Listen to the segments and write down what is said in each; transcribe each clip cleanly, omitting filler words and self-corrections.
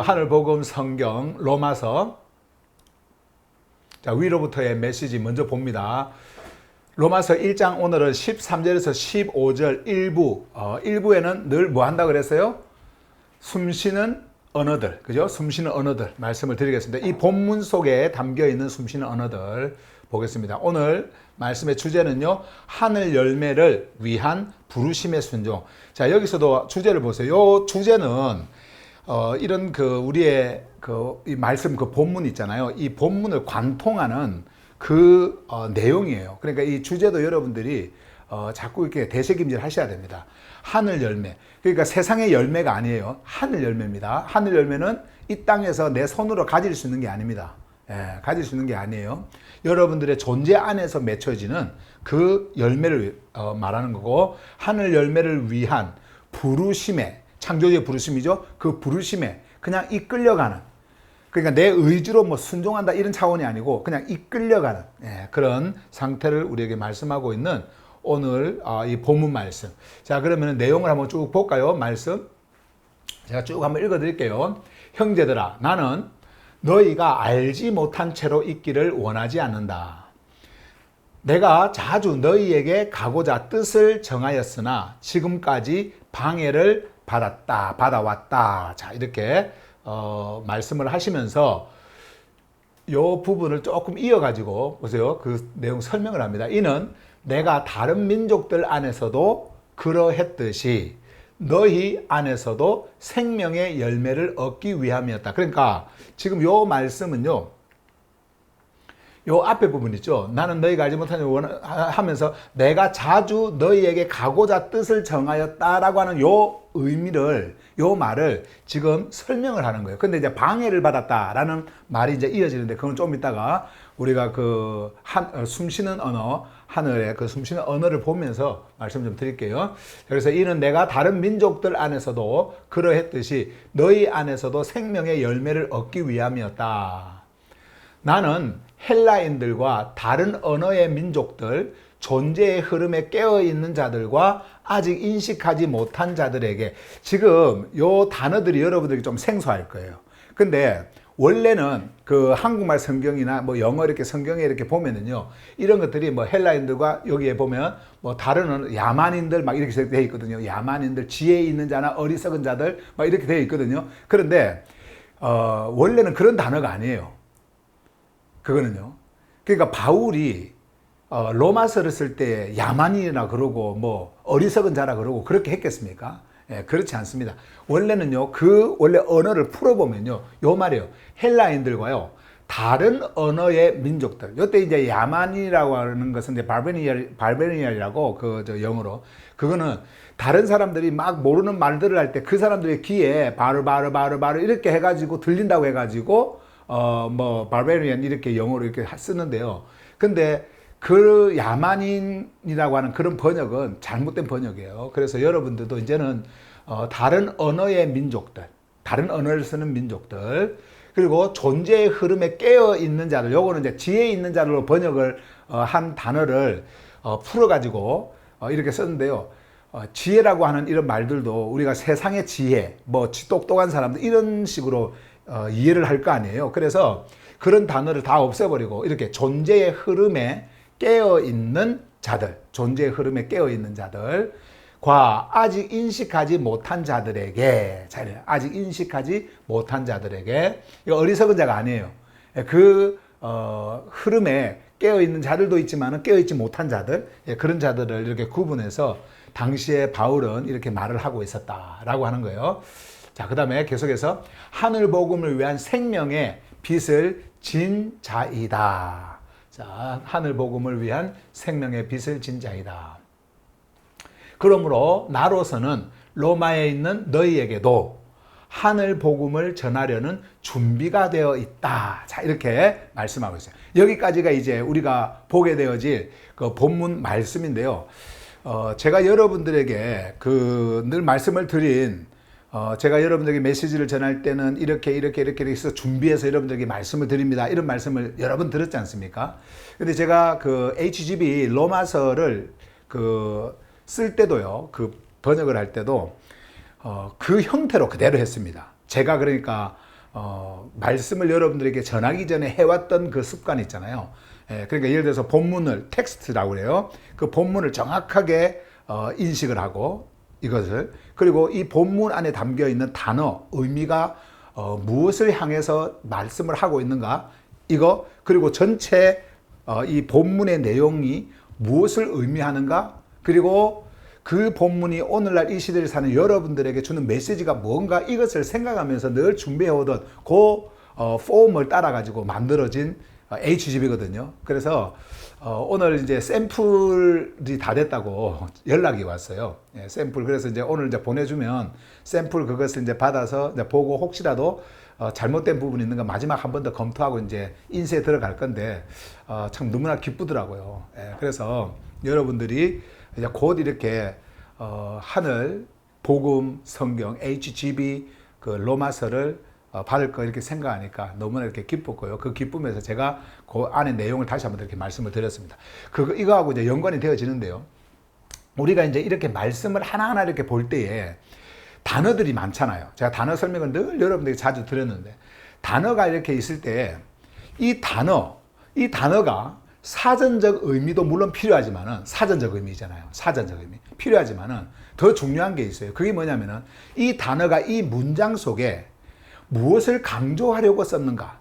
하늘복음 성경 로마서. 자, 위로부터의 메시지 먼저 봅니다. 로마서 1장 오늘은 13절에서 15절 일부에는 늘 뭐 한다 그랬어요? 숨쉬는 언어들, 그죠? 숨쉬는 언어들 말씀을 드리겠습니다. 이 본문 속에 담겨 있는 숨쉬는 언어들 보겠습니다. 오늘 말씀의 주제는요, 하늘 열매를 위한 부르심의 순종. 자, 여기서도 주제를 보세요. 요 주제는 이런 우리의 이 말씀 본문 있잖아요. 이 본문을 관통하는 내용이에요. 그러니까 이 주제도 여러분들이 자꾸 이렇게 되새김질 하셔야 됩니다. 하늘 열매. 그러니까 세상의 열매가 아니에요. 하늘 열매입니다. 하늘 열매는 이 땅에서 내 손으로 가질 수 있는 게 아닙니다. 가질 수 있는 게 아니에요. 여러분들의 존재 안에서 맺혀지는 그 열매를 말하는 거고, 하늘 열매를 위한 부르심의, 창조주의 부르심이죠. 그 부르심에 그냥 이끌려가는, 그러니까 내 의지로 뭐 순종한다 이런 차원이 아니고 그냥 이끌려가는 그런 상태를 우리에게 말씀하고 있는 오늘 이 본문 말씀. 자, 그러면 내용을 한번 쭉 볼까요? 말씀 제가 쭉 한번 읽어 드릴게요. 형제들아, 나는 너희가 알지 못한 채로 있기를 원하지 않는다. 내가 자주 너희에게 가고자 뜻을 정하였으나 지금까지 방해를 받아왔다. 자, 이렇게 말씀을 하시면서 이 부분을 조금 이어가지고 보세요. 그 내용 설명을 합니다. 이는 내가 다른 민족들 안에서도 그러했듯이 너희 안에서도 생명의 열매를 얻기 위함이었다. 그러니까 지금 이 말씀은요, 요 앞에 부분 있죠. 나는 너희가 알지 못하니 하면서 내가 자주 너희에게 가고자 뜻을 정하였다라고 하는 요 의미를, 요 말을 지금 설명을 하는 거예요. 근데 이제 방해를 받았다라는 말이 이제 이어지는데, 그건 좀 이따가 우리가 숨쉬는 언어, 하늘의 숨쉬는 언어를 보면서 말씀 좀 드릴게요. 그래서 이는 내가 다른 민족들 안에서도 그러했듯이 너희 안에서도 생명의 열매를 얻기 위함이었다. 나는 헬라인들과 다른 언어의 민족들, 존재의 흐름에 깨어있는 자들과 아직 인식하지 못한 자들에게, 지금 요 단어들이 여러분들이 좀 생소할 거예요. 근데 원래는 한국말 성경이나 뭐 영어 이렇게 성경에 이렇게 보면은요, 이런 것들이 뭐 헬라인들과 여기에 보면 뭐 다른 언어, 야만인들 막 이렇게 되어 있거든요. 야만인들, 지혜 있는 자나 어리석은 자들 막 이렇게 되어 있거든요. 그런데 원래는 그런 단어가 아니에요. 그거는요. 그러니까 바울이 로마서를 쓸 때 야만인이라 그러고 뭐 어리석은 자라 그러고 그렇게 했겠습니까? 그렇지 않습니다. 원래는요, 원래 언어를 풀어보면요, 요 말이에요. 헬라인들과요, 다른 언어의 민족들. 요때 이제 야만인이라고 하는 것은 이제 발베니아라고 영어로. 그거는 다른 사람들이 막 모르는 말들을 할 때 그 사람들의 귀에 바르 이렇게 해가지고 들린다고 해가지고 발베리안 이렇게 영어로 이렇게 쓰는데요. 근데 그 야만인이라고 하는 그런 번역은 잘못된 번역이에요. 그래서 여러분들도 이제는 다른 언어의 민족들, 다른 언어를 쓰는 민족들, 그리고 존재의 흐름에 깨어 있는 자들, 요거는 이제 지혜 있는 자들로 번역을 한 단어를 풀어가지고 이렇게 썼는데요. 지혜라고 하는 이런 말들도 우리가 세상의 지혜, 뭐 똑똑한 사람들 이런 식으로 이해를 할 거 아니에요. 그래서 그런 단어를 다 없애버리고 이렇게 존재의 흐름에 깨어있는 자들, 존재의 흐름에 깨어있는 자들과 아직 인식하지 못한 자들에게, 아직 인식하지 못한 자들에게, 이거 어리석은 자가 아니에요. 흐름에 깨어있는 자들도 있지만 깨어있지 못한 자들, 그런 자들을 이렇게 구분해서 당시에 바울은 이렇게 말을 하고 있었다라고 하는 거예요. 자, 그 다음에 계속해서 하늘 복음을 위한 생명의 빛을 진 자이다. 자, 하늘 복음을 위한 생명의 빛을 진 자이다. 그러므로 나로서는 로마에 있는 너희에게도 하늘 복음을 전하려는 준비가 되어 있다. 자, 이렇게 말씀하고 있어요. 여기까지가 이제 우리가 보게 되어질 그 본문 말씀인데요. 제가 여러분들에게 늘 말씀을 드린, 제가 여러분들에게 메시지를 전할 때는 이렇게 해서 준비해서 여러분들에게 말씀을 드립니다. 이런 말씀을 여러 번 들었지 않습니까? 근데 제가 HGB 로마서를 쓸 때도요, 번역을 할 때도 그 형태로 그대로 했습니다. 제가 그러니까 말씀을 여러분들에게 전하기 전에 해왔던 그 습관이 있잖아요. 그러니까 예를 들어서 본문을 텍스트라고 그래요. 그 본문을 정확하게 인식을 하고 이것을, 그리고 이 본문 안에 담겨 있는 단어, 의미가 무엇을 향해서 말씀을 하고 있는가, 이거, 그리고 전체 이 본문의 내용이 무엇을 의미하는가, 그리고 그 본문이 오늘날 이 시대를 사는 여러분들에게 주는 메시지가 뭔가, 이것을 생각하면서 늘 준비해오던 그 폼을 따라가지고 만들어진 HGB거든요. 그래서 오늘 이제 샘플이 다 됐다고 연락이 왔어요. 샘플. 그래서 이제 오늘 이제 보내주면 샘플 그것을 이제 받아서 이제 보고 혹시라도 잘못된 부분이 있는 거 마지막 한 번 더 검토하고 이제 인쇄에 들어갈 건데 참 너무나 기쁘더라고요. 그래서 여러분들이 이제 곧 이렇게 하늘 복음 성경 HGB 그 로마서를 받을 거 이렇게 생각하니까 너무나 이렇게 기뻤고요. 그 기쁨에서 제가 그 안에 내용을 다시 한번 이렇게 말씀을 드렸습니다. 이거하고 이제 연관이 되어지는데요. 우리가 이제 이렇게 말씀을 하나하나 이렇게 볼 때에 단어들이 많잖아요. 제가 단어 설명을 늘 여러분들에게 자주 드렸는데, 단어가 이렇게 있을 때 이 단어가 사전적 의미도 물론 필요하지만은, 사전적 의미잖아요. 사전적 의미. 필요하지만은 더 중요한 게 있어요. 그게 뭐냐면은 이 단어가 이 문장 속에 무엇을 강조하려고 썼는가,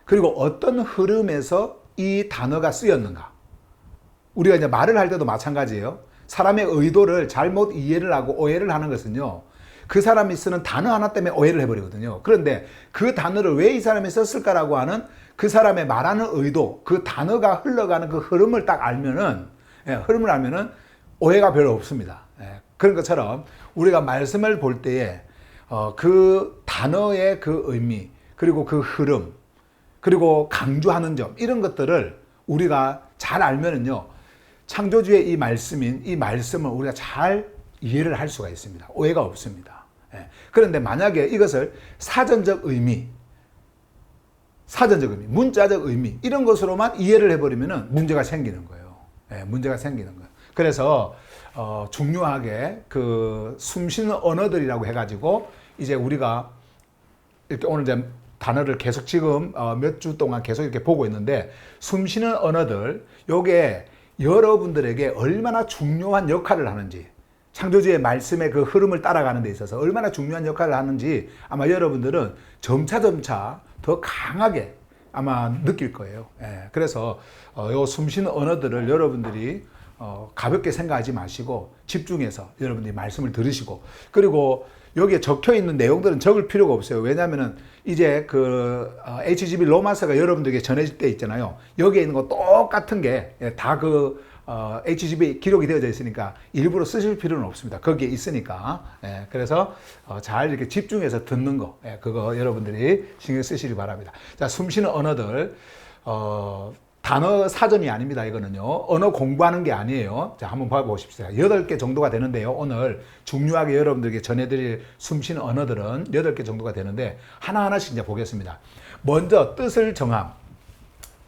그리고 어떤 흐름에서 이 단어가 쓰였는가. 우리가 이제 말을 할 때도 마찬가지예요. 사람의 의도를 잘못 이해를 하고 오해를 하는 것은요, 그 사람이 쓰는 단어 하나 때문에 오해를 해버리거든요. 그런데 그 단어를 왜 이 사람이 썼을까라고 하는 그 사람의 말하는 의도, 그 단어가 흘러가는 그 흐름을 딱 알면은, 흐름을 알면은 오해가 별로 없습니다. 그런 것처럼 우리가 말씀을 볼 때에 그 단어의 그 의미, 그리고 그 흐름, 그리고 강조하는 점, 이런 것들을 우리가 잘 알면은요, 창조주의 이 말씀인 이 말씀을 우리가 잘 이해를 할 수가 있습니다. 오해가 없습니다. 그런데 만약에 이것을 사전적 의미, 문자적 의미, 이런 것으로만 이해를 해버리면은 문제가 생기는 거예요. 문제가 생기는 거예요. 그래서 중요하게 그 숨쉬는 언어들이라고 해가지고 이제 우리가 이렇게 오늘 이제 단어를 계속 지금 몇 주 동안 계속 이렇게 보고 있는데, 숨쉬는 언어들, 요게 여러분들에게 얼마나 중요한 역할을 하는지, 창조주의 말씀의 그 흐름을 따라가는 데 있어서 얼마나 중요한 역할을 하는지 아마 여러분들은 점차 더 강하게 아마 느낄 거예요. 그래서 요 숨쉬는 언어들을 여러분들이 가볍게 생각하지 마시고 집중해서 여러분들이 말씀을 들으시고, 그리고 여기에 적혀 있는 내용들은 적을 필요가 없어요. 왜냐하면은 이제 그 HGB 로마서가 여러분들에게 전해질 때 있잖아요. 여기에 있는 거 똑같은 게 다 그 HGB 기록이 되어져 있으니까 일부러 쓰실 필요는 없습니다. 거기에 있으니까. 그래서 잘 이렇게 집중해서 듣는 거, 그거 여러분들이 신경 쓰시기 바랍니다. 자, 숨쉬는 언어들, 단어 사전이 아닙니다. 이거는요, 언어 공부하는 게 아니에요. 자, 한번 봐보십시오. 8개 정도가 되는데요, 오늘 중요하게 여러분들에게 전해드릴 숨쉬는 언어들은 8개 정도가 되는데 하나하나씩 이제 보겠습니다. 먼저 뜻을 정함.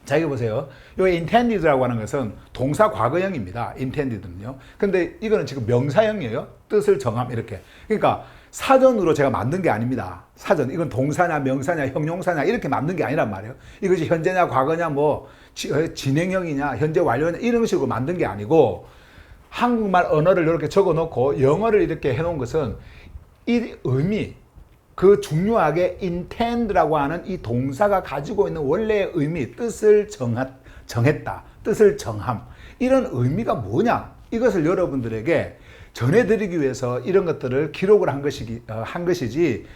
자, 이거 보세요. 이 intended라고 하는 것은 동사 과거형입니다. intended는요. 근데 이거는 지금 명사형이에요. 뜻을 정함, 이렇게. 그러니까 사전으로 제가 만든 게 아닙니다. 사전. 이건 동사냐, 명사냐, 형용사냐, 이렇게 만든 게 아니란 말이에요. 이것이 현재냐, 과거냐, 뭐, 진행형이냐, 현재 완료냐, 이런 식으로 만든 게 아니고, 한국말 언어를 이렇게 적어 놓고 영어를 이렇게 해 놓은 것은 이 의미, 그 중요하게 intend라고 하는 이 동사가 가지고 있는 원래의 의미, 뜻을 정했다, 뜻을 정함, 이런 의미가 뭐냐, 이것을 여러분들에게 전해드리기 위해서 이런 것들을 기록을 한 것이지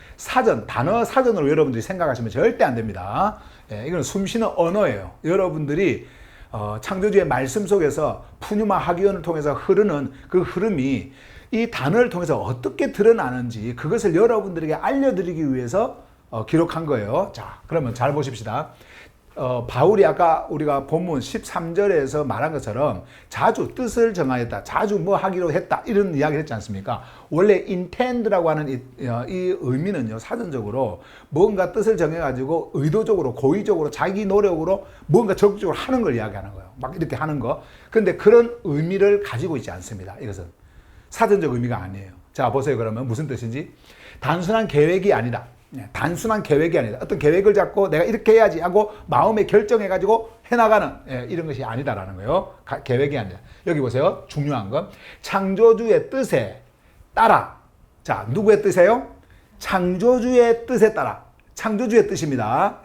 단어 사전으로 여러분들이 생각하시면 절대 안 됩니다. 이건 숨쉬는 언어예요. 여러분들이 창조주의 말씀 속에서 푸뉴마 하기원을 통해서 흐르는 그 흐름이 이 단어를 통해서 어떻게 드러나는지 그것을 여러분들에게 알려드리기 위해서 기록한 거예요. 자, 그러면 잘 보십시다. 바울이 아까 우리가 본문 13절에서 말한 것처럼 자주 뜻을 정하였다, 자주 뭐 하기로 했다, 이런 이야기를 했지 않습니까? 원래 intend라고 하는 이 의미는요, 사전적으로 뭔가 뜻을 정해가지고 의도적으로, 고의적으로, 자기 노력으로 뭔가 적극적으로 하는 걸 이야기하는 거예요. 막 이렇게 하는 거. 근데 그런 의미를 가지고 있지 않습니다. 이것은 사전적 의미가 아니에요. 자, 보세요. 그러면 무슨 뜻인지. 단순한 계획이 아니다. 단순한 계획이 아니다. 어떤 계획을 잡고 내가 이렇게 해야지 하고 마음에 결정해가지고 해나가는 이런 것이 아니다라는 거예요. 계획이 아니라. 여기 보세요. 중요한 건 창조주의 뜻에 따라. 자, 누구의 뜻이에요? 창조주의 뜻에 따라. 창조주의 뜻입니다.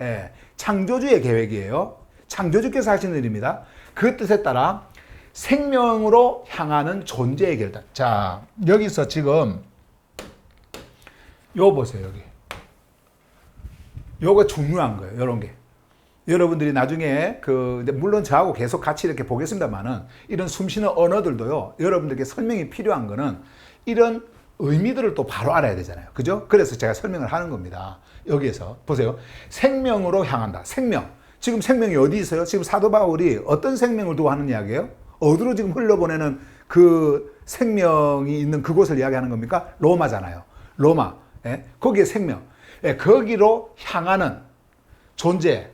창조주의 계획이에요. 창조주께서 하시는 일입니다. 그 뜻에 따라 생명으로 향하는 존재의 결단. 자, 여기서 지금 요 보세요. 여기. 요거 중요한 거예요. 요런 게. 여러분들이 나중에 물론 저하고 계속 같이 이렇게 보겠습니다만은 이런 숨쉬는 언어들도요. 여러분들께 설명이 필요한 거는 이런 의미들을 또 바로 알아야 되잖아요. 그죠? 그래서 제가 설명을 하는 겁니다. 여기에서 보세요. 생명으로 향한다. 생명. 지금 생명이 어디 있어요? 지금 사도 바울이 어떤 생명을 두고 하는 이야기예요? 어디로 지금 흘러보내는 그 생명이 있는 그곳을 이야기하는 겁니까? 로마잖아요. 로마. 거기에 생명. 거기로 향하는 존재.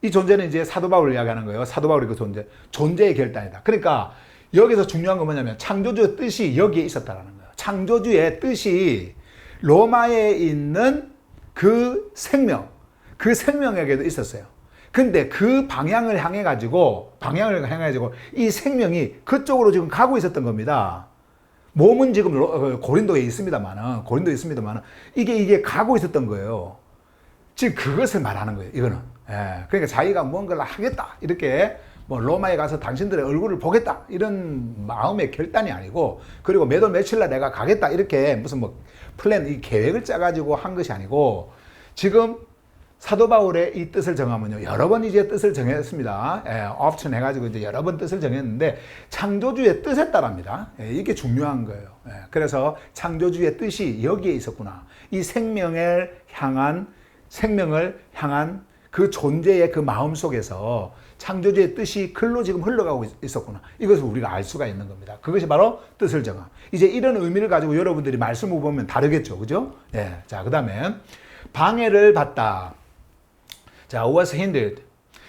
이 존재는 이제 사도 바울을 이야기하는 거예요. 사도 바울의 그 존재. 존재의 결단이다. 그러니까 여기서 중요한 건 뭐냐면 창조주의 뜻이 여기에 있었다라는 거예요. 창조주의 뜻이 로마에 있는 그 생명, 그 생명에게도 있었어요. 근데 그 방향을 향해가지고 이 생명이 그쪽으로 지금 가고 있었던 겁니다. 몸은 지금 고린도에 있습니다만은, 이게 가고 있었던 거예요. 지금 그것을 말하는 거예요, 이거는. 그러니까 자기가 뭔가를 하겠다, 이렇게 뭐 로마에 가서 당신들의 얼굴을 보겠다, 이런 마음의 결단이 아니고, 그리고 몇 월 며칠 날 내가 가겠다, 이렇게 무슨 뭐 플랜, 이 계획을 짜가지고 한 것이 아니고, 지금 사도 바울의 이 뜻을 정하면요, 여러 번 이제 뜻을 정했습니다. 옵션 해가지고 이제 여러 번 뜻을 정했는데, 창조주의 뜻에 따라입니다. 이게 중요한 거예요. 그래서 창조주의 뜻이 여기에 있었구나. 이 생명을 향한 그 존재의 그 마음 속에서 창조주의 뜻이 글로 지금 흘러가고 있었구나. 이것을 우리가 알 수가 있는 겁니다. 그것이 바로 뜻을 정함. 이제 이런 의미를 가지고 여러분들이 말씀을 보면 다르겠죠. 그죠? 자, 그 다음에 방해를 받다. 자, was hindered.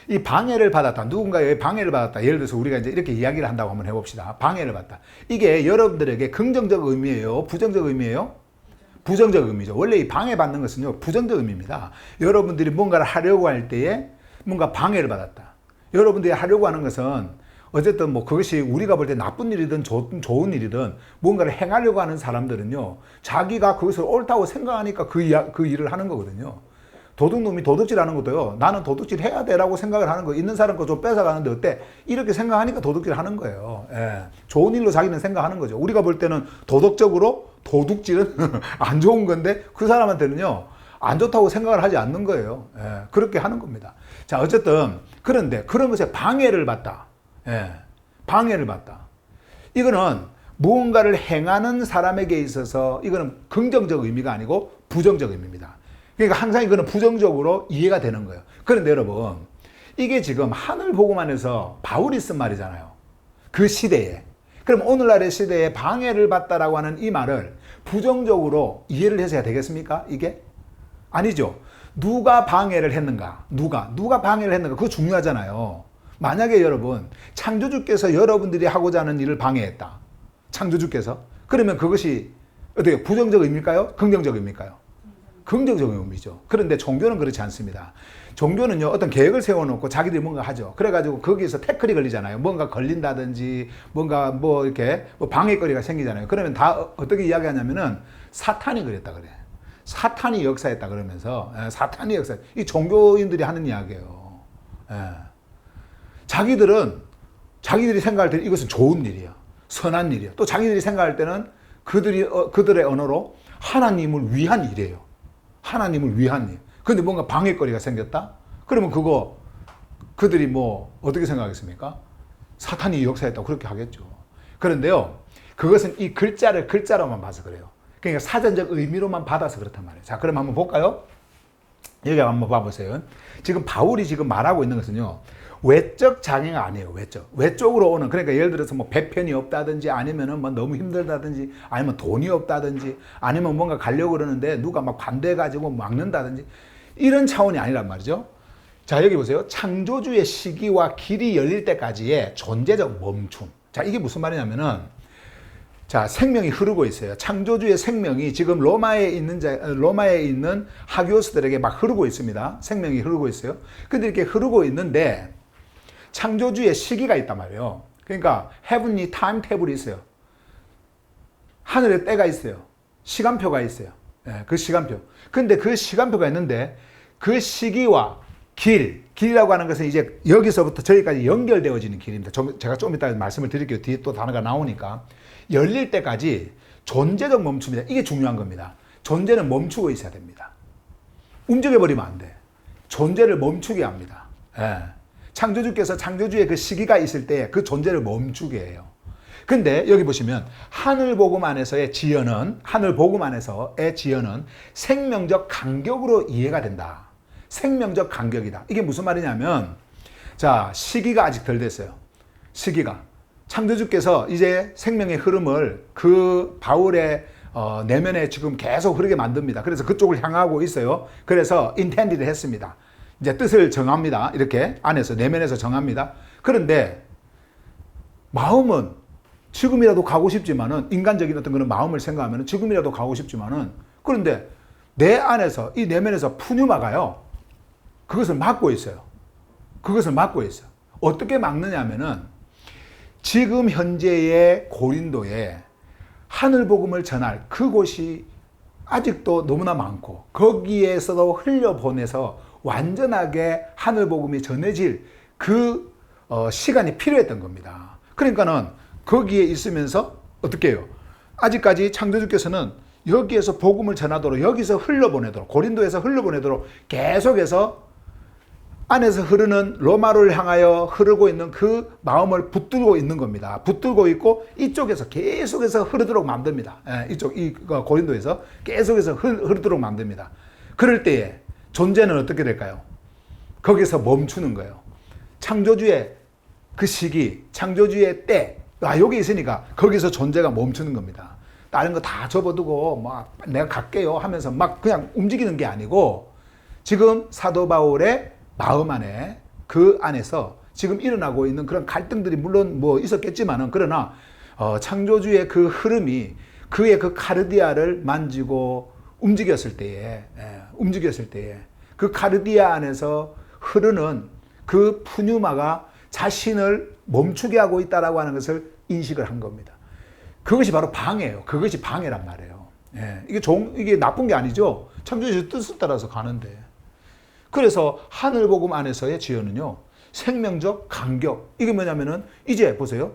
이 방해를 받았다. 누군가의 방해를 받았다. 예를 들어서 우리가 이제 이렇게 이야기를 한다고 한번 해봅시다. 방해를 받다. 이게 여러분들에게 긍정적 의미예요? 부정적 의미예요? 부정적 의미죠. 원래 이 방해받는 것은요, 부정적 의미입니다. 여러분들이 뭔가를 하려고 할 때에 뭔가 방해를 받았다. 여러분들이 하려고 하는 것은 어쨌든 뭐 그것이 우리가 볼 때 나쁜 일이든 좋은 일이든 뭔가를 행하려고 하는 사람들은요, 자기가 그것을 옳다고 생각하니까 그 일을 하는 거거든요. 도둑놈이 도둑질하는 것도요, 나는 도둑질 해야 돼라고 생각을 하는 거. 있는 사람 거 좀 뺏어가는데 어때? 이렇게 생각하니까 도둑질 하는 거예요. 좋은 일로 자기는 생각하는 거죠. 우리가 볼 때는 도덕적으로 도둑질은 안 좋은 건데 그 사람한테는요, 안 좋다고 생각을 하지 않는 거예요. 그렇게 하는 겁니다. 자, 어쨌든 그런데 그런 것에 방해를 받다. 방해를 받다. 이거는 무언가를 행하는 사람에게 있어서 이거는 긍정적 의미가 아니고 부정적 의미입니다. 그러니까 항상 이거는 부정적으로 이해가 되는 거예요. 그런데 여러분, 이게 지금 하늘복음안에서 바울이 쓴 말이잖아요. 그 시대에. 그럼 오늘날의 시대에 방해를 받다라고 하는 이 말을 부정적으로 이해를 해서야 되겠습니까? 이게? 아니죠. 누가 방해를 했는가? 누가 방해를 했는가? 그거 중요하잖아요. 만약에 여러분, 창조주께서 여러분들이 하고자 하는 일을 방해했다. 창조주께서. 그러면 그것이 어떻게 부정적 의미일까요? 긍정적 의미일까요? 긍정적 의미죠. 그런데 종교는 그렇지 않습니다. 종교는요, 어떤 계획을 세워놓고 자기들이 뭔가 하죠. 그래가지고 거기에서 태클이 걸리잖아요. 뭔가 걸린다든지, 뭔가 뭐 이렇게 뭐 방해거리가 생기잖아요. 그러면 다 어떻게 이야기하냐면은 사탄이 그랬다 그래. 사탄이 역사했다 그러면서, 사탄이 역사. 이 종교인들이 하는 이야기예요. 자기들이 생각할 때는 이것은 좋은 일이야. 선한 일이야. 또 자기들이 생각할 때는 그들의 언어로 하나님을 위한 일이에요. 하나님을 위한 일. 근데 뭔가 방해거리가 생겼다? 그러면 그들이 뭐, 어떻게 생각하겠습니까? 사탄이 역사했다고 그렇게 하겠죠. 그런데요, 그것은 이 글자를 글자로만 봐서 그래요. 그러니까 사전적 의미로만 받아서 그렇단 말이에요. 자, 그럼 한번 볼까요? 여기 한번 봐보세요. 지금 바울이 지금 말하고 있는 것은요, 외적 장애가 아니에요. 외적으로 오는, 그러니까 예를 들어서 뭐 배편이 없다든지, 아니면은 뭐 너무 힘들다든지, 아니면 돈이 없다든지, 아니면 뭔가 가려고 그러는데 누가 막 반대해가지고 막는다든지, 이런 차원이 아니란 말이죠. 자, 여기 보세요. 창조주의 시기와 길이 열릴 때까지의 존재적 멈춤. 자, 이게 무슨 말이냐면은, 자, 생명이 흐르고 있어요. 창조주의 생명이 지금 로마에 있는 하교스들에게 막 흐르고 있습니다. 생명이 흐르고 있어요. 근데 이렇게 흐르고 있는데 창조주의 시기가 있단 말이에요. 그러니까 heavenly timetable이 있어요. 하늘에 때가 있어요. 시간표가 있어요. 예, 그 시간표. 근데 그 시간표가 있는데 그 시기와 길이라고 하는 것은 이제 여기서부터 저기까지 연결되어지는 길입니다. 제가 좀 이따 말씀을 드릴게요. 뒤에 또 단어가 나오니까. 열릴 때까지 존재적 멈춤이다. 이게 중요한 겁니다. 존재는 멈추고 있어야 됩니다. 움직여버리면 안 돼. 존재를 멈추게 합니다. 예. 창조주께서 창조주의 그 시기가 있을 때 그 존재를 멈추게 해요. 근데 여기 보시면 하늘복음 안에서의 지연은 생명적 간격으로 이해가 된다. 생명적 간격이다. 이게 무슨 말이냐면, 자, 시기가 아직 덜 됐어요. 시기가. 창조주께서 이제 생명의 흐름을 그 바울의 내면에 지금 계속 흐르게 만듭니다. 그래서 그쪽을 향하고 있어요. 그래서 intended 했습니다. 이제 뜻을 정합니다. 이렇게 안에서, 내면에서 정합니다. 그런데 마음은 지금이라도 가고 싶지만은, 인간적인 어떤 그런 마음을 생각하면 지금이라도 가고 싶지만은, 그런데 내 안에서, 이 내면에서 푸뉴마가요, 그것을 막고 있어요. 그것을 막고 있어요. 어떻게 막느냐면은, 지금 현재의 고린도에 하늘복음을 전할 그곳이 아직도 너무나 많고, 거기에서도 흘려보내서 완전하게 하늘복음이 전해질 그 시간이 필요했던 겁니다. 그러니까는 거기에 있으면서 어떻게 해요? 아직까지 창조주께서는 여기에서 복음을 전하도록, 여기서 흘러보내도록, 고린도에서 흘러보내도록 계속해서 안에서 흐르는, 로마를 향하여 흐르고 있는 그 마음을 붙들고 있는 겁니다. 붙들고 있고 이쪽에서 계속해서 흐르도록 만듭니다. 이 고린도에서 계속해서 흐르도록 만듭니다. 그럴 때에 존재는 어떻게 될까요? 거기서 멈추는 거예요. 창조주의 그 시기, 창조주의 때, 여기 있으니까 거기서 존재가 멈추는 겁니다. 다른 거 다 접어두고 막 내가 갈게요 하면서 막 그냥 움직이는 게 아니고, 지금 사도 바울의 마음 안에, 그 안에서 지금 일어나고 있는 그런 갈등들이 물론 뭐 있었겠지만은, 그러나 창조주의 그 흐름이 그의 그 카르디아를 만지고 움직였을 때에 그 카르디아 안에서 흐르는 그 푸뉴마가 자신을 멈추게 하고 있다라고 하는 것을 인식을 한 겁니다. 그것이 바로 방해예요. 그것이 방해란 말이에요. 이게 나쁜 게 아니죠. 창조주의 뜻을 따라서 가는데. 그래서 하늘복음 안에서의 지연은요, 생명적 간격. 이게 뭐냐면은, 이제 보세요.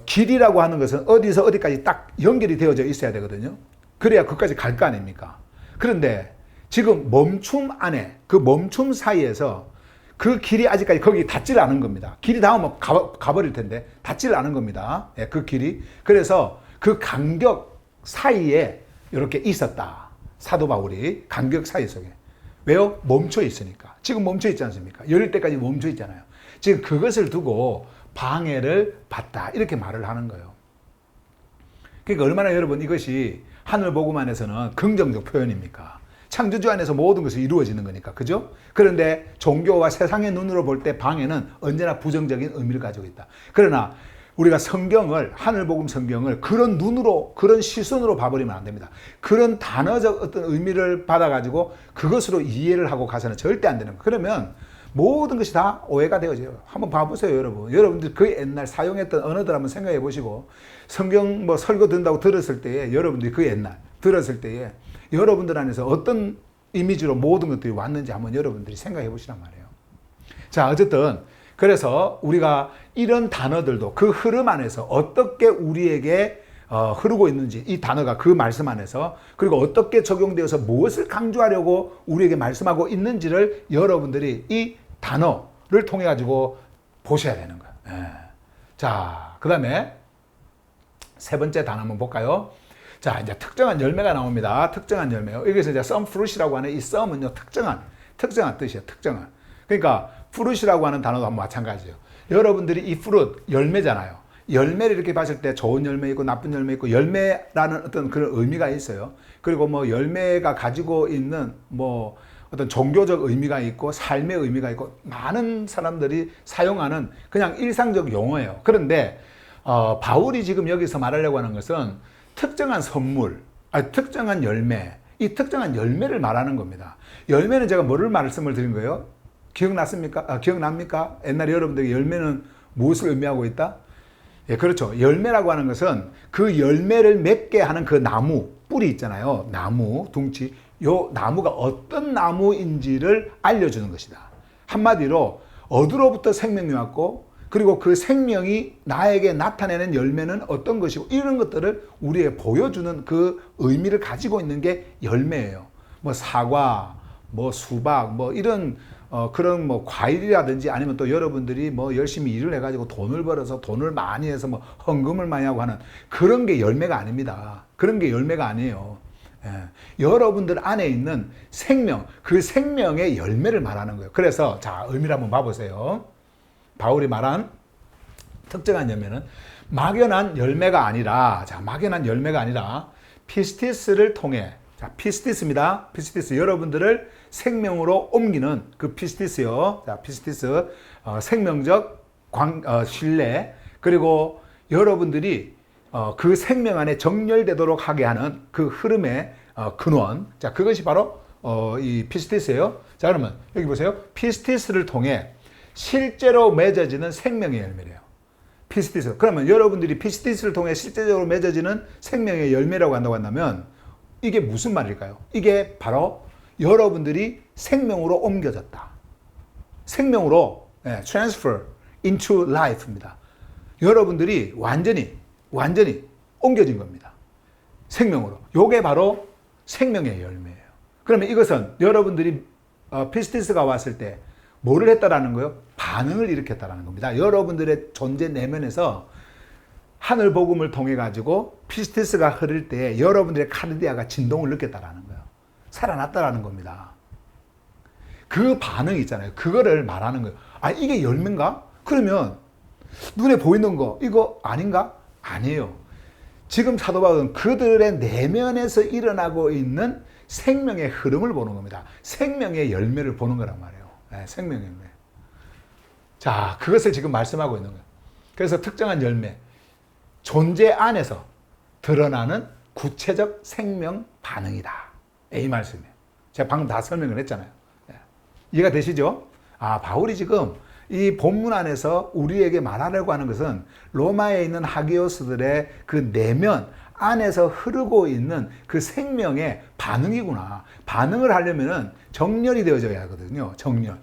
길이라고 하는 것은 어디서 어디까지 딱 연결이 되어져 있어야 되거든요. 그래야 그까지 갈 거 아닙니까? 그런데 지금 멈춤 안에, 그 멈춤 사이에서 그 길이 아직까지 거기 닿질 않은 겁니다. 길이 닿으면 가버릴 텐데 닿질 않은 겁니다. 그 길이. 그래서 그 간격 사이에 이렇게 있었다. 사도 바울이 간격 사이 속에. 왜요? 멈춰 있으니까. 지금 멈춰 있지 않습니까? 열릴 때까지 멈춰 있잖아요. 지금 그것을 두고 방해를 받다. 이렇게 말을 하는 거예요. 그러니까 얼마나 여러분 이것이 하늘복음 안에서는 긍정적 표현입니까? 창조주 안에서 모든 것이 이루어지는 거니까. 그죠? 그런데 종교와 세상의 눈으로 볼 때 방해는 언제나 부정적인 의미를 가지고 있다. 그러나 우리가 성경을, 하늘복음 성경을 그런 눈으로, 그런 시선으로 봐버리면 안 됩니다. 그런 단어적 어떤 의미를 받아가지고 그것으로 이해를 하고 가서는 절대 안 되는 거예요. 그러면 모든 것이 다 오해가 되어져요. 한번 봐보세요, 여러분. 여러분들 그 옛날 사용했던 언어들 한번 생각해 보시고, 성경 뭐 설교 듣는다고 들었을 때에, 여러분들이 그 옛날 들었을 때에 여러분들 안에서 어떤 이미지로 모든 것들이 왔는지 한번 여러분들이 생각해 보시란 말이에요. 자, 어쨌든 그래서 우리가 이런 단어들도 그 흐름 안에서 어떻게 우리에게 흐르고 있는지, 이 단어가 그 말씀 안에서, 그리고 어떻게 적용되어서 무엇을 강조하려고 우리에게 말씀하고 있는지를 여러분들이 이 단어를 통해 가지고 보셔야 되는 거예요. 자, 그 다음에 세 번째 단어 한번 볼까요? 자, 이제 특정한 열매가 나옵니다. 특정한 열매. 여기서 이제 some fruit이라고 하는 이 some은요, 특정한 뜻이에요. 특정한. 그러니까 fruit이라고 하는 단어도 한번 마찬가지예요. 여러분들이 이 fruit, 열매잖아요. 열매를 이렇게 봤을 때 좋은 열매 있고 나쁜 열매 있고, 열매라는 어떤 그런 의미가 있어요. 그리고 뭐 열매가 가지고 있는 뭐 어떤 종교적 의미가 있고 삶의 의미가 있고, 많은 사람들이 사용하는 그냥 일상적 용어예요. 그런데 바울이 지금 여기서 말하려고 하는 것은 특정한 선물, 특정한 열매, 이 특정한 열매를 말하는 겁니다. 열매는 제가 뭐를 말씀을 드린 거예요? 기억났습니까? 기억납니까? 옛날에 여러분들에게 열매는 무엇을 의미하고 있다? 예, 그렇죠. 열매라고 하는 것은 그 열매를 맺게 하는 그 나무, 뿌리 있잖아요. 나무, 둥치. 요 나무가 어떤 나무인지를 알려주는 것이다. 한마디로 어디로부터 생명이 왔고 그리고 그 생명이 나에게 나타내는 열매는 어떤 것이고 이런 것들을 우리에게 보여주는 그 의미를 가지고 있는 게 열매예요. 뭐 사과, 뭐 수박, 뭐 이런 그런 뭐 과일이라든지 아니면 또 여러분들이 뭐 열심히 일을 해가지고 돈을 벌어서 돈을 많이 해서 뭐 헌금을 많이 하고 하는 그런 게 열매가 아닙니다. 그런 게 열매가 아니에요. 예. 여러분들 안에 있는 생명, 그 생명의 열매를 말하는 거예요. 그래서 자, 의미를 한번 봐보세요. 바울이 말한 특정한 열매는 막연한 열매가 아니라, 자, 막연한 열매가 아니라 피스티스를 통해, 자, 피스티스입니다. 피스티스, 여러분들을 생명으로 옮기는 그 피스티스요. 자, 피스티스, 생명적 신뢰, 그리고 여러분들이 그 생명 안에 정렬되도록 하게 하는 그 흐름의 근원. 자, 그것이 바로 이 피스티스예요. 자, 그러면 여기 보세요. 피스티스를 통해 실제로 맺어지는 생명의 열매래요. 피스티스. 그러면 여러분들이 피스티스를 통해 실제적으로 맺어지는 생명의 열매라고 한다면 이게 무슨 말일까요? 이게 바로 여러분들이 생명으로 옮겨졌다. 생명으로 transfer into life입니다. 여러분들이 완전히 옮겨진 겁니다. 생명으로. 요게 바로 생명의 열매예요. 그러면 이것은 여러분들이 피스티스가 왔을 때 뭐를 했다라는 거예요? 반응을 일으켰다라는 겁니다. 여러분들의 존재 내면에서 하늘 복음을 통해 가지고 피스티스가 흐를 때 여러분들의 카르디아가 진동을 느꼈다라는 거예요. 살아났다라는 겁니다. 그 반응이 있잖아요. 그거를 말하는 거예요. 아, 이게 열매인가? 그러면 눈에 보이는 거 이거 아닌가? 아니에요. 지금 사도 바울은 그들의 내면에서 일어나고 있는 생명의 흐름을 보는 겁니다. 생명의 열매를 보는 거란 말이에요. 네, 생명의 열매. 자, 그것을 지금 말씀하고 있는 거예요. 그래서 특정한 열매, 존재 안에서 드러나는 구체적 생명 반응이다. 이 말씀이에요. 제가 방금 다 설명을 했잖아요. 네. 이해가 되시죠? 아, 바울이 지금 이 본문 안에서 우리에게 말하려고 하는 것은 로마에 있는 하기오스들의 그 내면 안에서 흐르고 있는 그 생명의 반응이구나. 반응을 하려면은 정렬이 되어져야 하거든요. 정렬.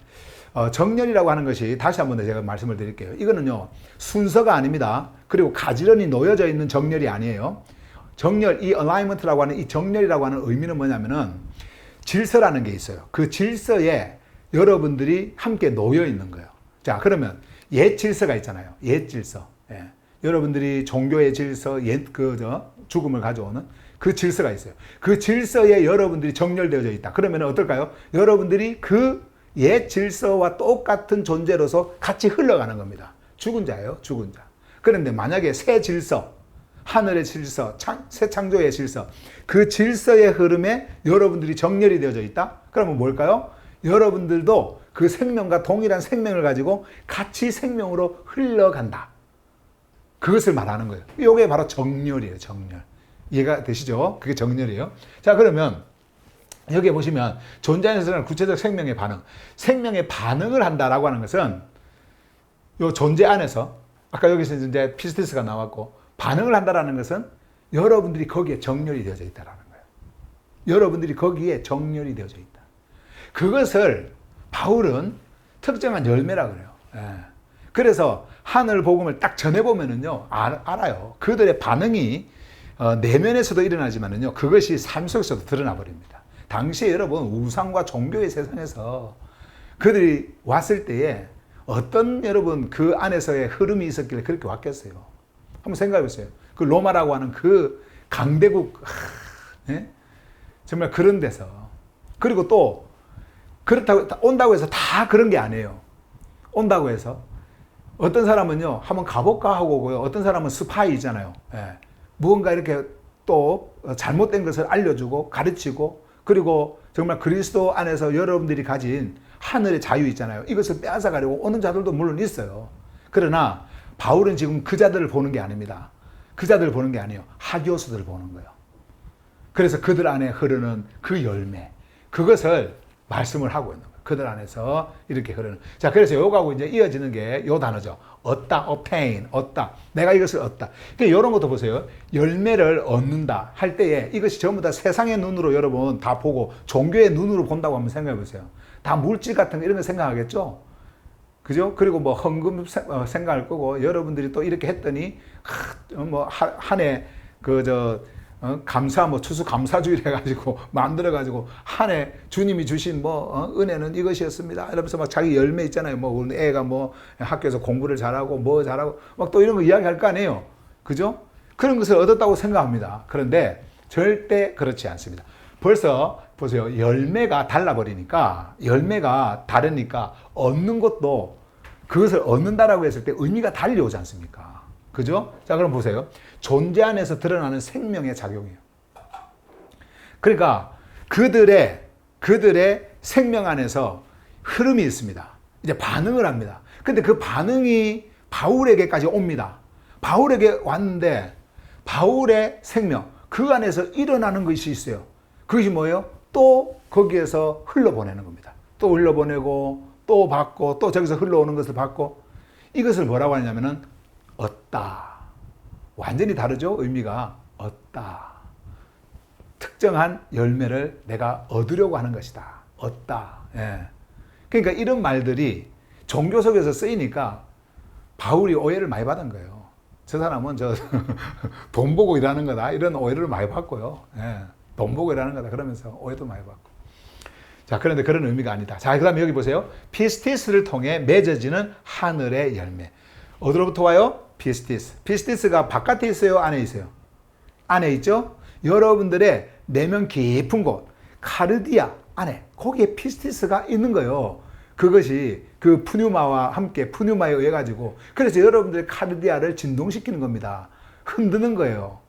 정렬이라고 하는 것이 다시 한번 제가 말씀을 드릴게요. 이거는요, 순서가 아닙니다. 그리고 가지런히 놓여져 있는 정렬이 아니에요. 정렬, 이 alignment라고 하는 이 정렬이라고 하는 의미는 뭐냐면은 질서라는 게 있어요. 그 질서에 여러분들이 함께 놓여 있는 거예요. 자, 그러면 옛 질서가 있잖아요. 옛 질서. 예. 여러분들이 종교의 질서, 죽음을 가져오는 그 질서가 있어요. 그 질서에 여러분들이 정렬되어져 있다. 그러면 어떨까요? 여러분들이 그 옛 질서와 똑같은 존재로서 같이 흘러가는 겁니다. 죽은 자예요, 죽은 자. 그런데 만약에 새 질서, 하늘의 질서, 새 창조의 질서, 그 질서의 흐름에 여러분들이 정렬이 되어져 있다? 그러면 뭘까요? 여러분들도 그 생명과 동일한 생명을 가지고 같이 생명으로 흘러간다. 그것을 말하는 거예요. 이게 바로 정렬이에요, 정렬. 이해가 되시죠? 그게 정렬이에요. 자, 그러면 여기 보시면 존재 안에서는 구체적 생명의 반응. 생명의 반응을 한다라고 하는 것은 요 존재 안에서 아까 여기서 이제 피스티스가 나왔고 반응을 한다라는 것은 여러분들이 거기에 정렬이 되어져 있다라는 거예요. 여러분들이 거기에 정렬이 되어져 있다. 그것을 바울은 특정한 열매라 그래요. 예. 그래서 하늘 복음을 딱 전해보면은요, 알아요. 그들의 반응이 내면에서도 일어나지만은요, 그것이 삶 속에서도 드러나 버립니다. 당시에 여러분, 우상과 종교의 세상에서 그들이 왔을 때에 어떤 여러분 그 안에서의 흐름이 있었길래 그렇게 왔겠어요? 한번 생각해 보세요. 그 로마라고 하는 그 강대국, 예? 정말 그런 데서. 그리고 또, 그렇다고, 온다고 해서 다 그런 게 아니에요. 온다고 해서. 어떤 사람은요, 한번 가볼까 하고 오고요. 어떤 사람은 스파이잖아요. 예. 무언가 이렇게 또 잘못된 것을 알려주고 가르치고 그리고 정말 그리스도 안에서 여러분들이 가진 하늘의 자유 있잖아요. 이것을 빼앗아가려고 오는 자들도 물론 있어요. 그러나 바울은 지금 그 자들을 보는 게 아닙니다. 그 자들을 보는 게 아니에요. 하교수들을 보는 거예요. 그래서 그들 안에 흐르는 그 열매, 그것을 말씀을 하고 있는 거예요. 그들 안에서 이렇게 흐르는. 자, 그래서 요거하고 이제 이어지는 게 요 단어죠. 얻다, obtain, 얻다. 내가 이것을 얻다. 그러니까 이런 것도 보세요. 열매를 얻는다 할 때에 이것이 전부 다 세상의 눈으로 여러분 다 보고 종교의 눈으로 본다고 한번 생각해 보세요. 다 물질 같은 거 이런 거 생각하겠죠? 그죠? 그리고 뭐 헌금 생각할 거고, 여러분들이 또 이렇게 했더니 뭐 한 해 감사 뭐 추수 감사주일 해가지고 만들어가지고 한 해 주님이 주신 은혜는 이것이었습니다. 이러면서 막 자기 열매 있잖아요. 뭐 우리 애가 뭐 학교에서 공부를 잘하고 뭐 잘하고 막 또 이런 거 이야기할 거 아니에요. 그죠? 그런 것을 얻었다고 생각합니다. 그런데 절대 그렇지 않습니다. 벌써 보세요. 열매가 달라버리니까, 열매가 다르니까 얻는 것도 그것을 얻는다라고 했을 때 의미가 달려오지 않습니까? 그죠? 자, 그럼 보세요. 존재 안에서 드러나는 생명의 작용이에요. 그러니까 그들의 생명 안에서 흐름이 있습니다. 이제 반응을 합니다. 근데 그 반응이 바울에게까지 옵니다. 바울에게 왔는데 바울의 생명, 그 안에서 일어나는 것이 있어요. 그것이 뭐예요? 또 거기에서 흘러보내는 겁니다. 또 흘러보내고 또 받고 또 저기서 흘러오는 것을 받고, 이것을 뭐라고 하냐면은 얻다. 완전히 다르죠? 의미가 얻다. 특정한 열매를 내가 얻으려고 하는 것이다. 얻다. 예. 그러니까 이런 말들이 종교 속에서 쓰이니까 바울이 오해를 많이 받은 거예요. 저 사람은 돈 보고 일하는 거다. 이런 오해를 많이 받고요. 예. 돈 보고 일하는 거다. 그러면서 오해도 많이 받고. 자, 그런데 그런 의미가 아니다. 자, 그 다음에 여기 보세요. 피스티스를 통해 맺어지는 하늘의 열매. 어디로부터 와요? 피스티스. 피스티스가 바깥에 있어요? 안에 있어요? 안에 있죠? 여러분들의 내면 깊은 곳, 카르디아 안에, 거기에 피스티스가 있는 거예요. 그것이 그 푸뉴마와 함께 푸뉴마에 의해 가지고, 그래서 여러분들의 카르디아를 진동시키는 겁니다. 흔드는 거예요.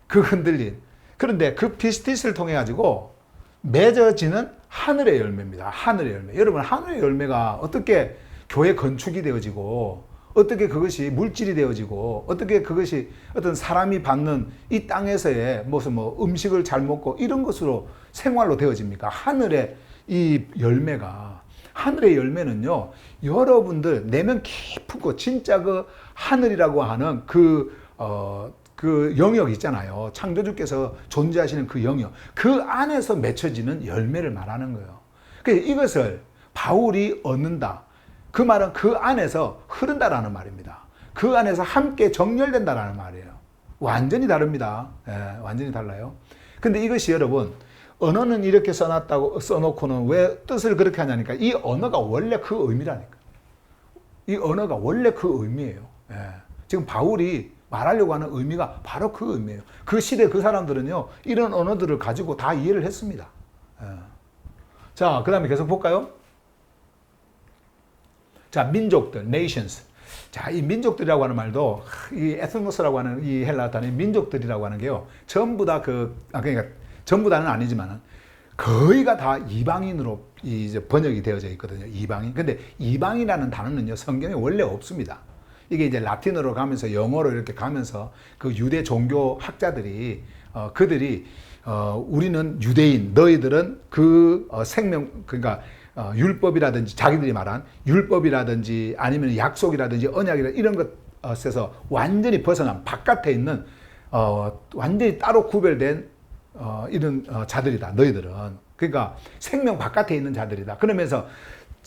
그 흔들린. 그런데 그 피스티스를 통해 가지고 맺어지는 하늘의 열매입니다. 하늘의 열매. 여러분, 하늘의 열매가 어떻게 교회 건축이 되어지고, 어떻게 그것이 물질이 되어지고, 어떻게 그것이 어떤 사람이 받는 이 땅에서의 무슨 음식을 잘 먹고 이런 것으로 생활로 되어집니까? 하늘의 이 열매가. 하늘의 열매는요, 여러분들 내면 깊은 곳, 진짜 그 하늘이라고 하는 그 영역 있잖아요. 창조주께서 존재하시는 그 영역. 그 안에서 맺혀지는 열매를 말하는 거예요. 그래서 이것을 바울이 얻는다. 그 말은 그 안에서 흐른다라는 말입니다. 그 안에서 함께 정렬된다라는 말이에요. 완전히 다릅니다. 예, 완전히 달라요. 근데 이것이 여러분, 언어는 이렇게 써놓고는 왜 뜻을 그렇게 하냐니까, 이 언어가 원래 그 의미라니까. 이 언어가 원래 그 의미예요. 예. 지금 바울이 말하려고 하는 의미가 바로 그 의미예요. 그 시대 그 사람들은요, 이런 언어들을 가지고 다 이해를 했습니다. 예. 자, 그 다음에 계속 볼까요? 자, 민족들, nations. 자, 이 민족들이라고 하는 말도, 이 에스노스라고 하는 이 헬라 단어, 민족들이라고 하는 게요, 전부 다 그러니까 전부 다는 아니지만 거의가 다 이방인으로 이제 번역이 되어져 있거든요. 이방인. 근데 이방이라는 단어는요, 성경에 원래 없습니다. 이게 이제 라틴어로 가면서 영어로 이렇게 가면서 그 유대 종교 학자들이 그들이 우리는 유대인, 너희들은 그 생명, 그러니까 율법이라든지 자기들이 말한 율법이라든지 아니면 약속이라든지 언약이라든지 이런 것에서 완전히 벗어난 바깥에 있는 완전히 따로 구별된 이런 자들이다. 너희들은. 그러니까 생명 바깥에 있는 자들이다. 그러면서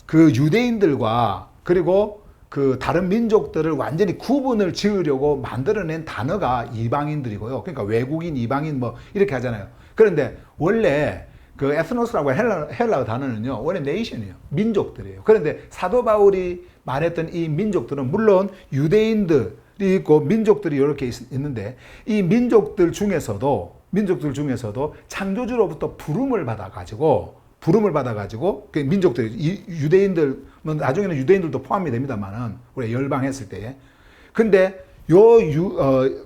그 유대인들과 그리고 그 다른 민족들을 완전히 구분을 지으려고 만들어낸 단어가 이방인들이고요. 그러니까 외국인, 이방인 뭐 이렇게 하잖아요. 그런데 원래 그 에스노스라고 헬라어 단어는요, 원래 네이션이에요. 민족들이에요. 그런데 사도 바울이 말했던 이 민족들은 물론 유대인들이 있고 민족들이 이렇게 있는데, 이 민족들 중에서도 창조주로부터 부름을 받아가지고 그 민족들, 유대인들, 나중에는 유대인들도 포함이 됩니다만은, 우리 열방했을 때. 근데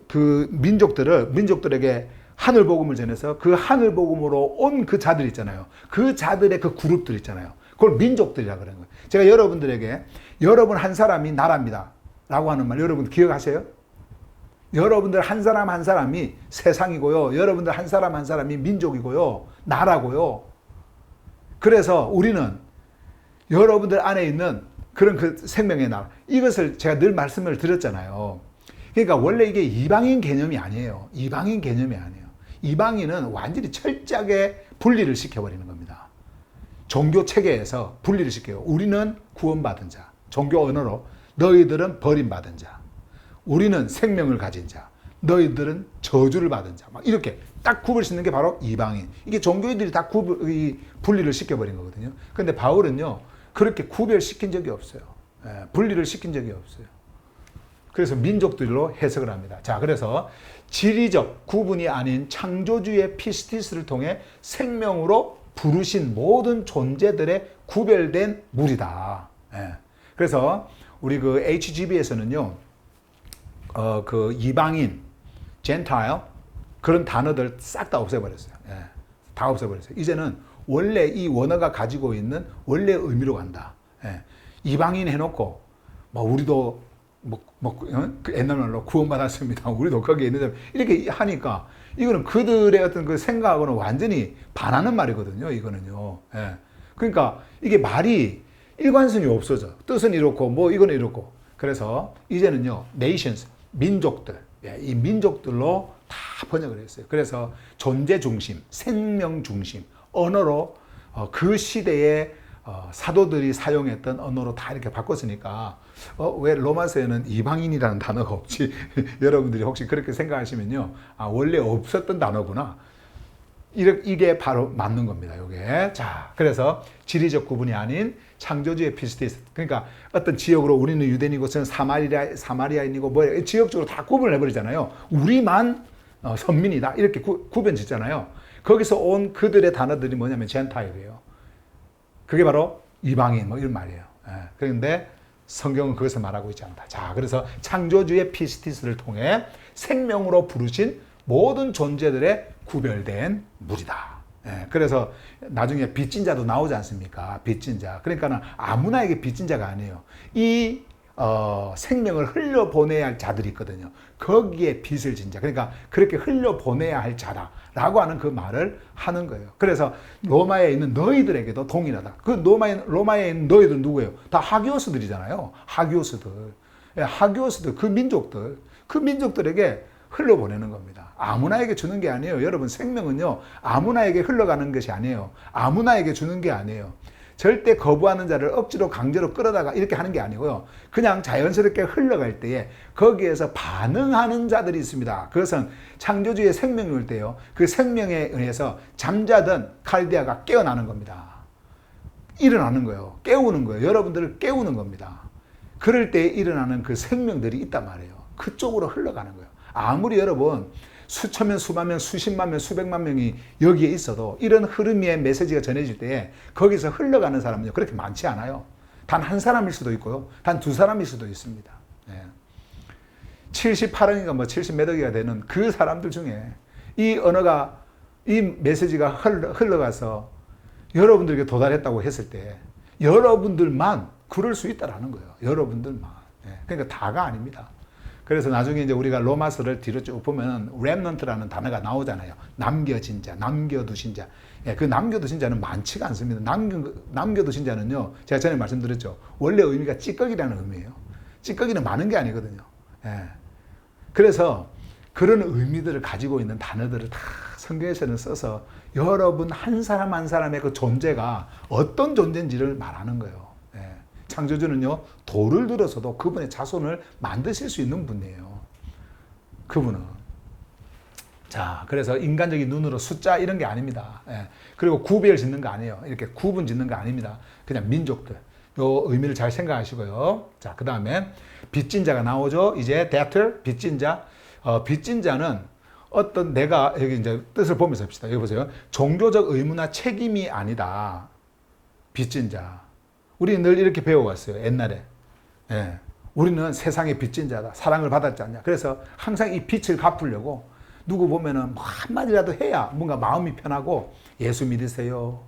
그 민족들에게 하늘 복음을 전해서 그 하늘 복음으로 온 그 자들 있잖아요. 그 자들의 그 그룹들 있잖아요. 그걸 민족들이라 그러는 거예요. 제가 여러분들에게, 여러분 한 사람이 나라입니다. 라고 하는 말 여러분 기억하세요? 여러분들 한 사람 한 사람이 세상이고요. 여러분들 한 사람 한 사람이 민족이고요. 나라고요. 그래서 우리는 여러분들 안에 있는 그런 그 생명의 나라. 이것을 제가 늘 말씀을 드렸잖아요. 그러니까 원래 이게 이방인 개념이 아니에요. 이방인 개념이 아니에요. 이방인은 완전히 철저하게 분리를 시켜버리는 겁니다. 종교 체계에서 분리를 시켜요. 우리는 구원받은 자, 종교 언어로 너희들은 버림받은 자, 우리는 생명을 가진 자, 너희들은 저주를 받은 자, 막 이렇게 딱 구분을 짓는 게 바로 이방인. 이게 종교인들이 다 분리를 시켜버린 거거든요. 근데 바울은요, 그렇게 구별시킨 적이 없어요. 분리를 시킨 적이 없어요. 그래서 민족들로 해석을 합니다. 자, 그래서 지리적 구분이 아닌 창조주의 피스티스를 통해 생명으로 부르신 모든 존재들의 구별된 무리다. 그래서 우리 그 HGB에서는요, 그 이방인, 젠타일 그런 단어들 싹 다 없애버렸어요. 다 없애버렸어요. 이제는 원래 이 원어가 가지고 있는 원래 의미로 간다. 이방인 해놓고 뭐 우리도 그 옛날 말로 구원받았습니다. 우리도 거기에 있는데 이렇게 하니까 이거는 그들의 어떤 그 생각하고는 완전히 반하는 말이거든요. 이거는요. 그러니까 이게 말이 일관성이 없어져. 뜻은 이렇고 뭐 이거는 이렇고. 그래서 이제는요, nations, 민족들, 이 민족들로 다 번역을 했어요. 그래서 존재 중심, 생명 중심, 언어로 그 시대의 사도들이 사용했던 언어로 다 이렇게 바꿨으니까 왜 로마서에는 이방인이라는 단어가 없지? 여러분들이 혹시 그렇게 생각하시면요, 아, 원래 없었던 단어구나. 이게 바로 맞는 겁니다. 요게. 자, 그래서 지리적 구분이 아닌 창조주의 피스티스. 그러니까 어떤 지역으로 우리는 유대인이고 저는 사마리아인이고 뭐 지역적으로 다 구분을 해버리잖아요. 우리만 선민이다. 이렇게 구분 짓잖아요. 거기서 온 그들의 단어들이 뭐냐면 젠타일이에요. 그게 바로 이방인 뭐 이런 말이에요. 그런데 성경은 그것을 말하고 있지 않다. 자, 그래서 창조주의 피스티스를 통해 생명으로 부르신 모든 존재들의 구별된 무리다. 그래서 나중에 빚진 자도 나오지 않습니까? 빚진 자. 그러니까는 아무나에게 빚진 자가 아니에요. 이 생명을 흘려보내야 할 자들이 있거든요. 거기에 빚을 진 자. 그러니까 그렇게 흘려보내야 할 자다라고 하는 그 말을 하는 거예요. 그래서 로마에 있는 너희들에게도 동일하다. 그 로마에 있는 너희들 누구예요? 다 하기오스들이잖아요. 하기오스들. 하기오스들, 그 민족들에게 흘려보내는 겁니다. 아무나에게 주는 게 아니에요. 여러분, 생명은요, 아무나에게 흘러가는 것이 아니에요. 아무나에게 주는 게 아니에요. 절대 거부하는 자를 억지로 강제로 끌어다가 이렇게 하는 게 아니고요. 그냥 자연스럽게 흘러갈 때에 거기에서 반응하는 자들이 있습니다. 그것은 창조주의 생명일 때요. 그 생명에 의해서 잠자던 칼디아가 깨어나는 겁니다. 일어나는 거예요. 깨우는 거예요. 여러분들을 깨우는 겁니다. 그럴 때 일어나는 그 생명들이 있단 말이에요. 그쪽으로 흘러가는 거예요. 아무리 여러분 수천 명, 수만 명, 수십만 명, 수백만 명이 여기에 있어도 이런 흐름의 메시지가 전해질 때 거기서 흘러가는 사람은요, 그렇게 많지 않아요. 단 한 사람일 수도 있고요. 단 두 사람일 수도 있습니다. 78억인가 뭐 70몇 억이가 되는 그 사람들 중에 이 언어가, 이 메시지가 흘러가서 여러분들에게 도달했다고 했을 때 여러분들만 그럴 수 있다라는 거예요. 여러분들만. 그러니까 다가 아닙니다. 그래서 나중에 이제 우리가 로마서를 뒤로 쭉 보면 렘넌트라는 단어가 나오잖아요. 남겨진 자, 남겨두신 자. 그 남겨두신 자는 많지가 않습니다. 남겨두신 자는요, 제가 전에 말씀드렸죠. 원래 의미가 찌꺼기라는 의미예요. 찌꺼기는 많은 게 아니거든요. 그래서 그런 의미들을 가지고 있는 단어들을 다 성경에서는 써서 여러분 한 사람 한 사람의 그 존재가 어떤 존재인지를 말하는 거예요. 창조주는요, 돌을 들어서도 그분의 자손을 만드실 수 있는 분이에요. 그분은. 자, 그래서 인간적인 눈으로 숫자 이런 게 아닙니다. 그리고 구별 짓는 거 아니에요. 이렇게 구분 짓는 거 아닙니다. 그냥 민족들. 요 의미를 잘 생각하시고요. 자, 그 다음에 빚진 자가 나오죠. 이제 debtor, 빚진 자. 빚진 자는 어떤 내가, 여기 이제 뜻을 보면서 합시다. 여기 보세요. 종교적 의무나 책임이 아니다. 빚진 자. 우리 늘 이렇게 배워왔어요. 옛날에. 우리는 세상의 빚진 자다. 사랑을 받았지 않냐. 그래서 항상 이 빚을 갚으려고 누구 보면은 뭐 한마디라도 해야 뭔가 마음이 편하고 예수 믿으세요.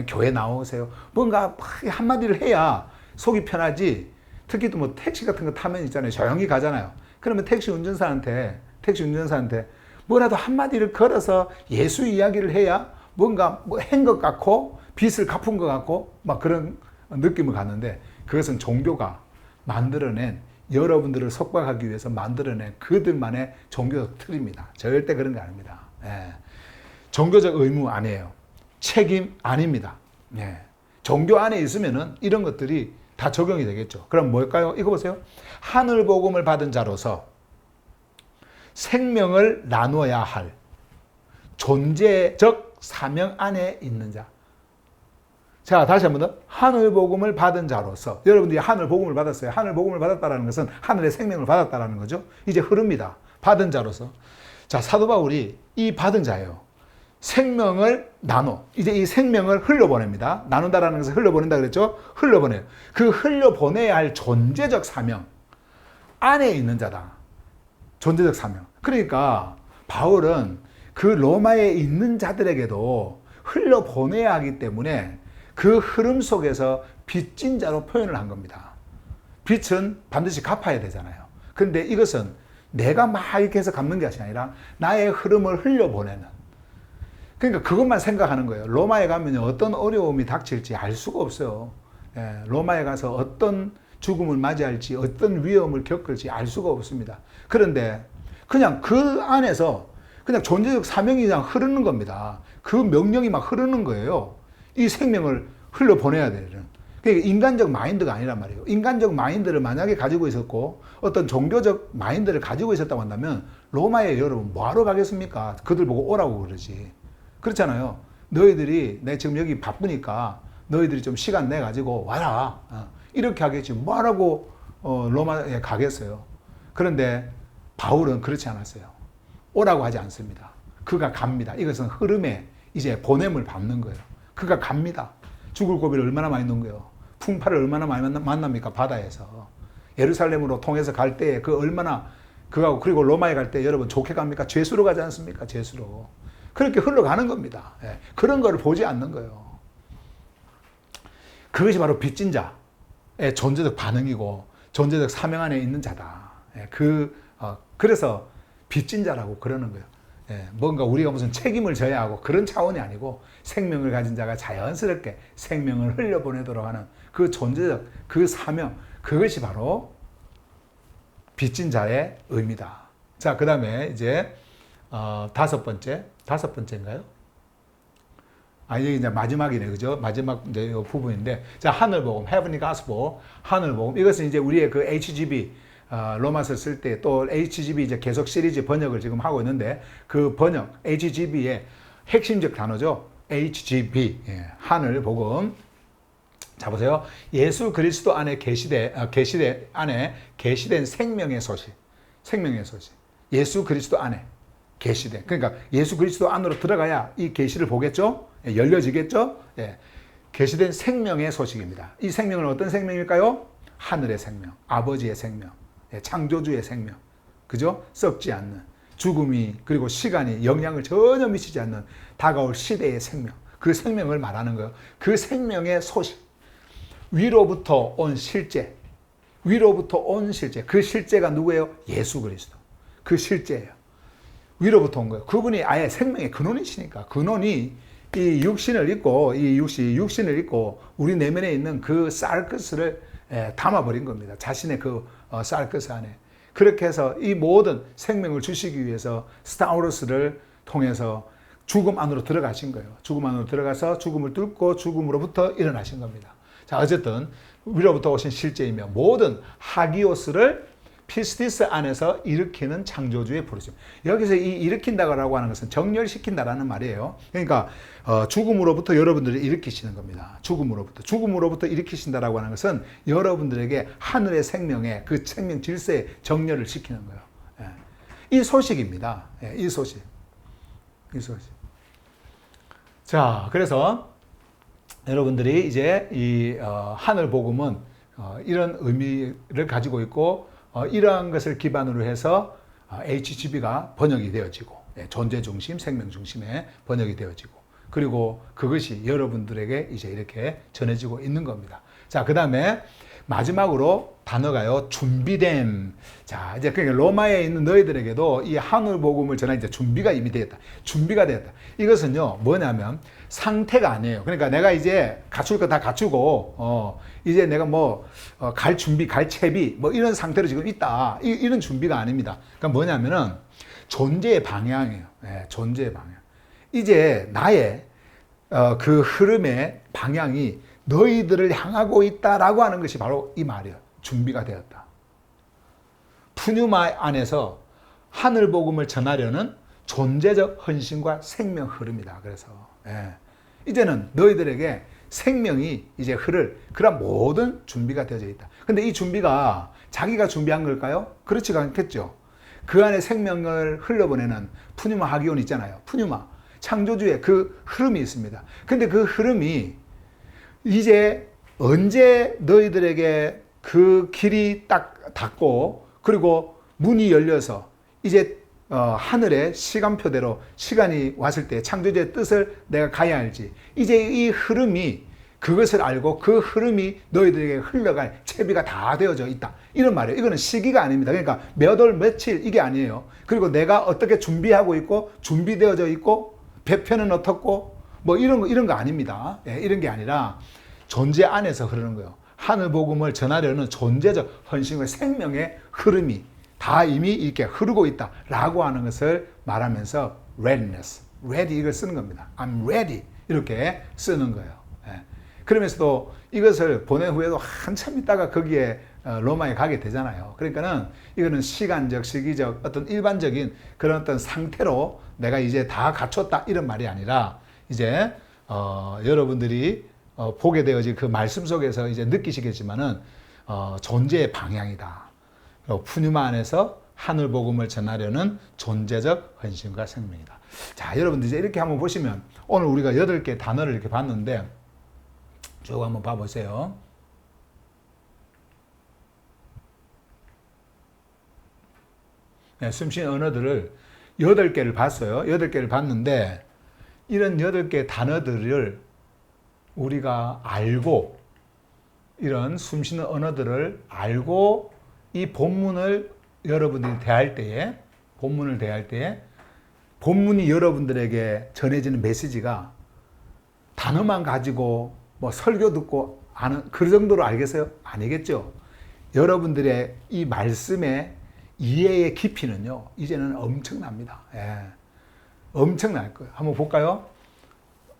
교회 나오세요. 뭔가 한마디를 해야 속이 편하지. 특히 또 뭐 택시 같은 거 타면 있잖아요. 조용히 가잖아요. 그러면 택시 운전사한테 뭐라도 한마디를 걸어서 예수 이야기를 해야 뭔가 뭐 한 것 같고 빚을 갚은 것 같고 막 그런 느낌을 갖는데, 그것은 종교가 만들어낸, 여러분들을 속박하기 위해서 만들어낸 그들만의 종교적 틀입니다. 절대 그런 게 아닙니다. 예. 종교적 의무 아니에요. 책임 아닙니다. 예. 종교 안에 있으면은 이런 것들이 다 적용이 되겠죠. 그럼 뭘까요? 이거 보세요. 하늘 복음을 받은 자로서 생명을 나눠야 할 존재적 사명 안에 있는 자. 자, 다시 한 번 더. 하늘 복음을 받은 자로서, 여러분들이 하늘 복음을 받았어요. 하늘 복음을 받았다라는 것은 하늘의 생명을 받았다라는 거죠. 이제 흐릅니다. 받은 자로서. 자, 사도 바울이 이 받은 자예요. 생명을 나눠. 이제 이 생명을 흘려보냅니다. 나눈다라는 것은 흘려보낸다 그랬죠? 흘려보내요. 그 흘려보내야 할 존재적 사명 안에 있는 자다. 존재적 사명. 그러니까 바울은 그 로마에 있는 자들에게도 흘려보내야 하기 때문에 그 흐름 속에서 빚진 자로 표현을 한 겁니다. 빚은 반드시 갚아야 되잖아요. 그런데 이것은 내가 막 이렇게 해서 갚는 것이 아니라 나의 흐름을 흘려보내는. 그러니까 그것만 생각하는 거예요. 로마에 가면 어떤 어려움이 닥칠지 알 수가 없어요. 예, 로마에 가서 어떤 죽음을 맞이할지, 어떤 위험을 겪을지 알 수가 없습니다. 그런데 그냥 그 안에서 그냥 존재적 사명이 그냥 흐르는 겁니다. 그 명령이 막 흐르는 거예요. 이 생명을 흘려보내야 되는. 그러니까 인간적 마인드가 아니란 말이에요. 인간적 마인드를 만약에 가지고 있었고 어떤 종교적 마인드를 가지고 있었다고 한다면 로마에 여러분 뭐하러 가겠습니까? 그들 보고 오라고 그러지. 그렇잖아요. 너희들이 내 지금 여기 바쁘니까 너희들이 좀 시간 내가지고 와라. 이렇게 하겠지. 뭐하라고 로마에 가겠어요. 그런데 바울은 그렇지 않았어요. 오라고 하지 않습니다. 그가 갑니다. 이것은 흐름에 이제 보냄을 받는 거예요. 그가 갑니다. 죽을 고비를 얼마나 많이 넣은 거예요. 풍파를 얼마나 많이 만납니까? 바다에서. 예루살렘으로 통해서 갈 때 그 얼마나 그하고, 그리고 로마에 갈 때 여러분 좋게 갑니까? 죄수로 가지 않습니까? 죄수로. 그렇게 흘러가는 겁니다. 예. 그런 거를 보지 않는 거예요. 그것이 바로 빚진 자의 존재적 반응이고 존재적 사명 안에 있는 자다. 예. 그래서 빚진 자라고 그러는 거예요. 예, 뭔가 우리가 무슨 책임을 져야 하고 그런 차원이 아니고 생명을 가진 자가 자연스럽게 생명을 흘려보내도록 하는 그 존재적 그 사명, 그것이 바로 빚진 자의 의미다. 자, 그 다음에 이제 다섯 번째인가요? 이게 이제 마지막이네, 그죠? 마지막 이제 부분인데, 자, 하늘복음, Heavenly Gospel, 하늘복음. 이것은 이제 우리의 그 HGB 로마서 쓸 때 또 HGB 이제 계속 시리즈 번역을 지금 하고 있는데, 그 번역 HGB의 핵심적 단어죠. HGB, 예, 하늘 복음. 자, 보세요. 예수 그리스도 안에 계시된 생명의 소식. 생명의 소식. 예수 그리스도 안에 계시된. 그러니까 예수 그리스도 안으로 들어가야 이 계시를 보겠죠? 예, 열려지겠죠? 예, 계시된 생명의 소식입니다. 이 생명은 어떤 생명일까요? 하늘의 생명, 아버지의 생명. 창조주의 생명, 그죠? 썩지 않는, 죽음이 그리고 시간이 영향을 전혀 미치지 않는 다가올 시대의 생명, 그 생명을 말하는 거예요. 그 생명의 소식, 위로부터 온 실제, 그 실제가 누구예요? 예수 그리스도. 그 실제예요. 위로부터 온 거예요. 그분이 아예 생명의 근원이시니까. 근원이 이 육신을 입고 우리 내면에 있는 그 sarcas를 담아버린 겁니다. 자신의 그 sarcas 안에. 그렇게 해서 이 모든 생명을 주시기 위해서 스타우로스를 통해서 죽음 안으로 들어가신 거예요. 죽음 안으로 들어가서 죽음을 뚫고 죽음으로부터 일어나신 겁니다. 자, 어쨌든 위로부터 오신 실제이며 모든 하기오스를 피스티스 안에서 일으키는 창조주의 부르심. 여기서 이 일으킨다고 하는 것은 정렬시킨다라는 말이에요. 그러니까 죽음으로부터 여러분들을 일으키시는 겁니다. 죽음으로부터 일으키신다라고 하는 것은 여러분들에게 하늘의 생명의 그 생명 질서의 정렬을 시키는 거예요. 예. 이 소식입니다. 예, 이 소식. 자, 그래서 여러분들이 이제 이 하늘 복음은 이런 의미를 가지고 있고, 이러한 것을 기반으로 해서 HGB가 번역이 되어지고, 존재 중심, 생명 중심에 번역이 되어지고, 그리고 그것이 여러분들에게 이제 이렇게 전해지고 있는 겁니다. 자, 그 다음에 마지막으로 단어가요, 준비됨. 자, 이제 그러니까 로마에 있는 너희들에게도 이 하늘 복음을 전할 이제 준비가 이미 되었다. 준비가 되었다. 이것은요, 뭐냐면 상태가 아니에요. 그러니까 내가 이제 갖출 거 다 갖추고, 이제 내가 갈 준비, 갈 채비, 이런 상태로 지금 있다. 이런 준비가 아닙니다. 그러니까 뭐냐면은 존재의 방향이에요. 네, 존재의 방향. 이제 나의 그 흐름의 방향이 너희들을 향하고 있다라고 하는 것이 바로 이 말이에요. 준비가 되었다. 푸뉴마 안에서 하늘 복음을 전하려는 존재적 헌신과 생명 흐름이다. 그래서 이제는 너희들에게 생명이 이제 흐를 그런 모든 준비가 되어져 있다. 근데 이 준비가 자기가 준비한 걸까요? 그렇지가 않겠죠. 그 안에 생명을 흘려보내는 푸뉴마 하기온 있잖아요. 푸뉴마 창조주의 그 흐름이 있습니다. 근데 그 흐름이 이제 언제 너희들에게 그 길이 딱 닫고 그리고 문이 열려서 이제 하늘의 시간표대로 시간이 왔을 때 창조주의 뜻을 내가 가야 할지 이제 이 흐름이 그것을 알고 그 흐름이 너희들에게 흘러갈 채비가 다 되어져 있다. 이런 말이에요. 이거는 시기가 아닙니다. 그러니까 몇 월 며칠 이게 아니에요. 그리고 내가 어떻게 준비하고 있고 준비되어져 있고 배편은 어떻고 이런 거 아닙니다. 이런 게 아니라 존재 안에서 흐르는 거예요. 하늘 복음을 전하려는 존재적 헌신과 생명의 흐름이 다 이미 이렇게 흐르고 있다라고 하는 것을 말하면서 readiness, ready 이걸 쓰는 겁니다. I'm ready 이렇게 쓰는 거예요. 그러면서도 이것을 보낸 후에도 한참 있다가 거기에 로마에 가게 되잖아요. 그러니까는 이거는 시간적, 시기적 어떤 일반적인 그런 어떤 상태로 내가 이제 다 갖췄다 이런 말이 아니라 이제 여러분들이 보게 되어진 그 말씀 속에서 이제 느끼시겠지만은 존재의 방향이다. 푸뉴마 안에서 하늘 복음을 전하려는 존재적 헌신과 생명이다. 자, 여러분들 이제 이렇게 한번 보시면 오늘 우리가 8개 단어를 이렇게 봤는데 쭉 한번 봐보세요. 네, 숨쉬는 언어들을 8개를 봤어요. 8개를 봤는데 이런 8개 단어들을 우리가 알고 이런 숨쉬는 언어들을 알고 이 본문을 여러분들이 대할 때에 본문이 여러분들에게 전해지는 메시지가 단어만 가지고 설교 듣고 아는 그 정도로 알겠어요? 아니겠죠. 여러분들의 이 말씀의 이해의 깊이는요 이제는 엄청납니다. 엄청날 거예요. 한번 볼까요?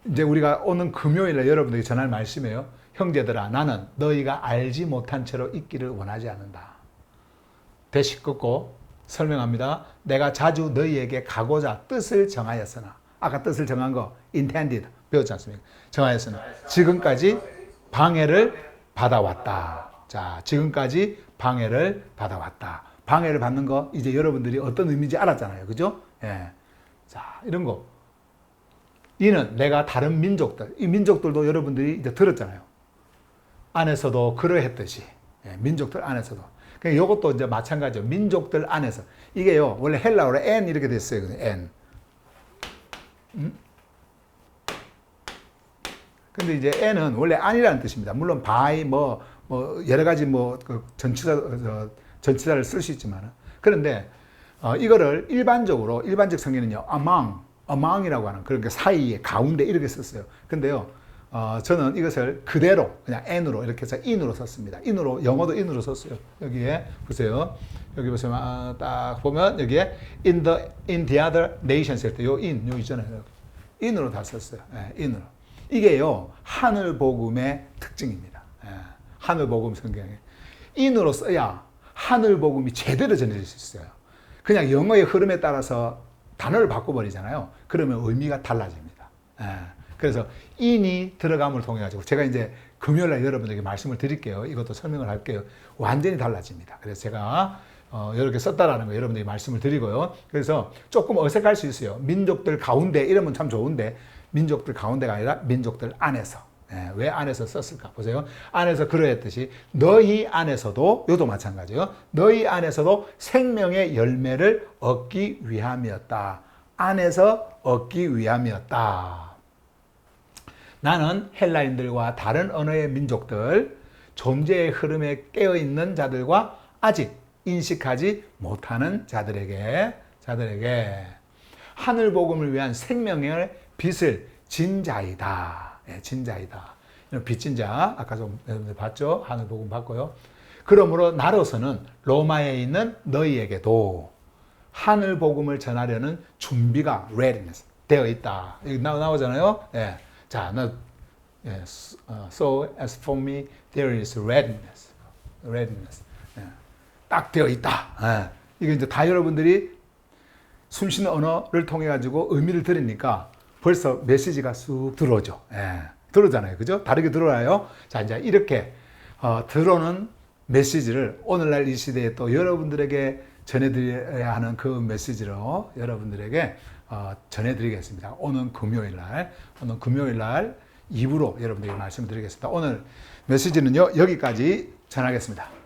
이제 우리가 오는 금요일에 여러분들에게 전할 말씀이에요. 형제들아, 나는 너희가 알지 못한 채로 있기를 원하지 않는다. 대식 긋고 설명합니다. 내가 자주 너희에게 가고자 뜻을 정하였으나, 아까 뜻을 정한 거 intended 배웠지 않습니까? 정하였으나 지금까지 방해를 받아왔다. 자, 지금까지 방해를 받아왔다. 방해를 받는 거 이제 여러분들이 어떤 의미인지 알았잖아요. 그죠? 자, 이런 거. 이는 내가 다른 민족들, 이 민족들도 여러분들이 이제 들었잖아요. 안에서도 그러했듯이. 민족들 안에서도. 그러니까 이것도 이제 마찬가지죠. 민족들 안에서. 이게요, 원래 헬라어로 N 이렇게 됐어요. N. 근데 이제 N은 원래 아니라는 뜻입니다. 물론 by, 여러 가지 그 전치사를 쓸 수 있지만. 그런데, 이거를 일반적 성경은요, among이라고 하는 그런 게 사이에, 가운데 이렇게 썼어요. 근데요, 저는 이것을 그대로 그냥 N으로 이렇게 해서 in으로 썼습니다. 영어도 in으로 썼어요. 여기에 보세요. 여기 보시면 딱 보면 여기에 in the other nations 할 때 요 있잖아요. in으로 다 썼어요. in으로. 이게요, 하늘 복음의 특징입니다. 하늘 복음 성경에 in으로 써야 하늘 복음이 제대로 전해질 수 있어요. 그냥 영어의 흐름에 따라서 단어를 바꿔버리잖아요. 그러면 의미가 달라집니다. 그래서 in이 들어감을 통해 가지고 제가 이제 금요일날 여러분들에게 말씀을 드릴게요. 이것도 설명을 할게요. 완전히 달라집니다. 그래서 제가 이렇게 썼다라는 거 여러분들에게 말씀을 드리고요. 그래서 조금 어색할 수 있어요. 민족들 가운데 이러면 참 좋은데 민족들 가운데가 아니라 민족들 안에서. 왜 안에서 썼을까? 보세요. 안에서 그러했듯이 너희 안에서도 이것도 마찬가지예요. 너희 안에서도 생명의 열매를 얻기 위함이었다. 안에서 얻기 위함이었다. 나는 헬라인들과 다른 언어의 민족들, 존재의 흐름에 깨어있는 자들과 아직 인식하지 못하는 자들에게 하늘 복음을 위한 생명의 빛을 진 자이다. 예, 진 자이다. 빚진 자, 아까 좀 봤죠? 하늘 복음 봤고요. 그러므로 나로서는 로마에 있는 너희에게도 하늘 복음을 전하려는 준비가 readiness 되어 있다. 여기 나오잖아요. 예. 자, 예. So as for me, there is readiness. 예. 딱 되어 있다. 예. 이게 이제 다 여러분들이 숨쉬는 언어를 통해 가지고 의미를 들으니까 벌써 메시지가 쑥 들어오죠. 예. 들어오잖아요. 그죠? 다르게 들어와요. 자, 이제 이렇게 들어오는 메시지를 오늘날 이 시대에 또 여러분들에게 전해드려야 하는 그 메시지로 여러분들에게 전해드리겠습니다. 오늘 금요일 날 2부로 여러분들에게 말씀드리겠습니다. 오늘 메시지는요, 여기까지 전하겠습니다.